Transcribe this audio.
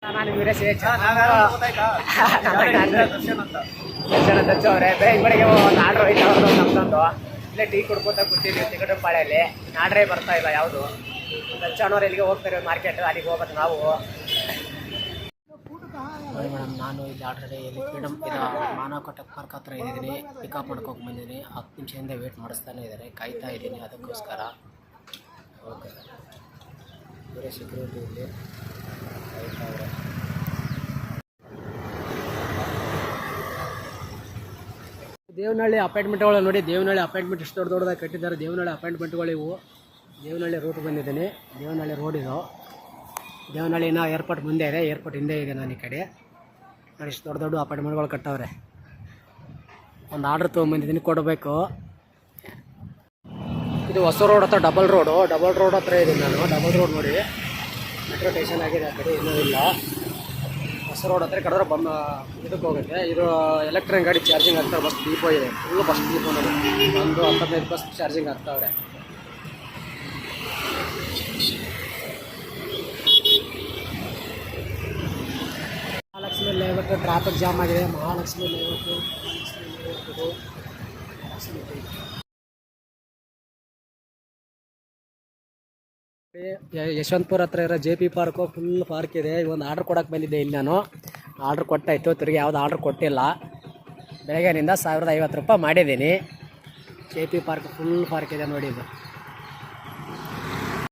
ನಾನು ವೀರೇಶ್ ದರ್ಶನ ದಚ್ಚು ಅವರೇ ಬೆಳಿಗ್ಗೆ ಒಂದು ಆರ್ಡ್ರ್ ಹೋಯ್ತು ಅವ್ರದ್ದು ನಮ್ದೊಂದು ಇಲ್ಲೇ ಟೀ ಕುಡ್ಕೋತಾ ಕೂತಿದ್ವಿ ತಿಗಟು ಪಾಳೆಯಲ್ಲಿ ಆರ್ಡ್ರೇ ಬರ್ತಾ ಇಲ್ಲ ಯಾವುದು ದರ್ಶನವ್ರು ಎಲ್ಲಿಗೆ ಹೋಗ್ತಾರೆ ಮಾರ್ಕೆಟ್ ಅಲ್ಲಿಗೆ ಹೋಗ್ಬೇಕು ನಾವು. ಮೇಡಮ್ ನಾನು ಇಲ್ಲಿ ಆಲ್ರೆಡಿ ಇಲ್ಲಿ ಫ್ರೀಡಮ್ ಇದು ಮಾನವ ಟೆಕ್ ಪಾರ್ಕ್ ಹತ್ರ ಇದ್ದೀನಿ. ಪಿಕಪ್ ಮಾಡ್ಕೊಂಡು ಬಂದಿದ್ದೀನಿ. 10 ನಿಮಿಷದಿಂದ ವೇಟ್ ಮಾಡಿಸ್ತಾನೆ ಇದ್ದಾರೆ, ಕಾಯ್ತಾ ಇದ್ದೀನಿ ಅದಕ್ಕೋಸ್ಕರ. ಓಕೆ ಬೇರೆ ಸೆಕ್ಯೂರಿಟಿ ಇಲ್ಲಿ ಕಾಯ್ತಾ ಇದ್ದಾರೆ. ದೇವನಹಳ್ಳಿ ಅಪಾಯಿಂಟ್ಮೆಂಟ್ಗಳು ನೋಡಿ, ದೇವನಹಳ್ಳಿ ಅಪಾಯಿಂಟ್ಮೆಂಟ್ ಎಷ್ಟು ದೊಡ್ಡದಾಗಿ ಕಟ್ಟಿದ್ದಾರೆ. ದೇವನಹಳ್ಳಿ ಅಪಾಯಿಂಟ್ಮೆಂಟ್ಗಳು ಇವು. ದೇವನಹಳ್ಳಿ ರೂಟ್ ಬಂದಿದ್ದೀನಿ. ದೇವನಹಳ್ಳಿ ರೋಡ್ ಇದು. ದೇವನಹಳ್ಳಿನ ಏರ್ಪೋರ್ಟ್ ಮುಂದೆ ಇದೆ, ಏರ್ಪೋರ್ಟ್ ಹಿಂದೆ ಇದೆ. ನಾನು ಈ ಕಡೆ ನೋಡಿ ಇಷ್ಟು ದೊಡ್ಡ ದೊಡ್ಡ ಅಪಾರ್ಟ್ಮೆಂಟ್ಗಳು ಕಟ್ಟವ್ರೆ. ಒಂದು ಆರ್ಡ್ರ್ ತೊಗೊಂಬಂದಿದ್ದೀನಿ, ಕೊಡಬೇಕು. ಇದು ಹೊಸ ರೋಡ್ ಹತ್ರ ಡಬಲ್ ರೋಡ್ ಹತ್ರ ಇದ್ದೀನಿ ನಾನು. ಡಬಲ್ ರೋಡ್ ನೋಡಿ, ಮೆಟ್ರೋ ಸ್ಟೇಷನ್ ಆಗಿದೆ. ಆ ಕಡೆ ಇನ್ನೂ ಇಲ್ಲ. ಹೊಸ ರೋಡ್ ಹತ್ರ ಕಡೆದ್ರೆ ಇದಕ್ಕೆ ಹೋಗುತ್ತೆ. ಇದು ಎಲೆಕ್ಟ್ರಿಕ್ ಗಾಡಿ ಚಾರ್ಜಿಂಗ್ ಆಗ್ತಾರೆ. ಬಸ್ ದೀಪೋ ಇದೆ, ಫುಲ್ಲು ಬಸ್ ದೀಪೋ ನೋಡಿ. ಒಂದು 15 ಬಸ್ ಚಾರ್ಜಿಂಗ್ ಆಗ್ತಾವ್ರೆ. ಮಹಾಲಕ್ಷ್ಮಿ ಲೇಔಟ್ ಟ್ರಾಫಿಕ್ ಜಾಮ್ ಆಗಿದೆ. ಮಹಾಲಕ್ಷ್ಮಿ ಲೇಔಟು ಯಶವಂತಪುರ ಹತ್ರ ಇರೋ JP ಪಾರ್ಕು ಫುಲ್ ಪಾರ್ಕ್ ಇದೆ. ಒಂದು ಆರ್ಡ್ರ್ ಕೊಡೋಕೆ ಬಂದಿದ್ದೆ ಇಲ್ಲಿ ನಾನು. ಆರ್ಡ್ರ್ ಕೊಟ್ಟಾಯಿತು, ತಿರುಗಿ ಯಾವುದು ಆರ್ಡ್ರ್ ಕೊಟ್ಟಿಲ್ಲ. ಬೆಳಗ್ಗೆನಿಂದ 1050 ರೂಪಾಯಿ ಮಾಡಿದ್ದೀನಿ. JP ಪಾರ್ಕ್ ಫುಲ್ ಪಾರ್ಕ್ ಇದೆ ನೋಡಿ ಇದು.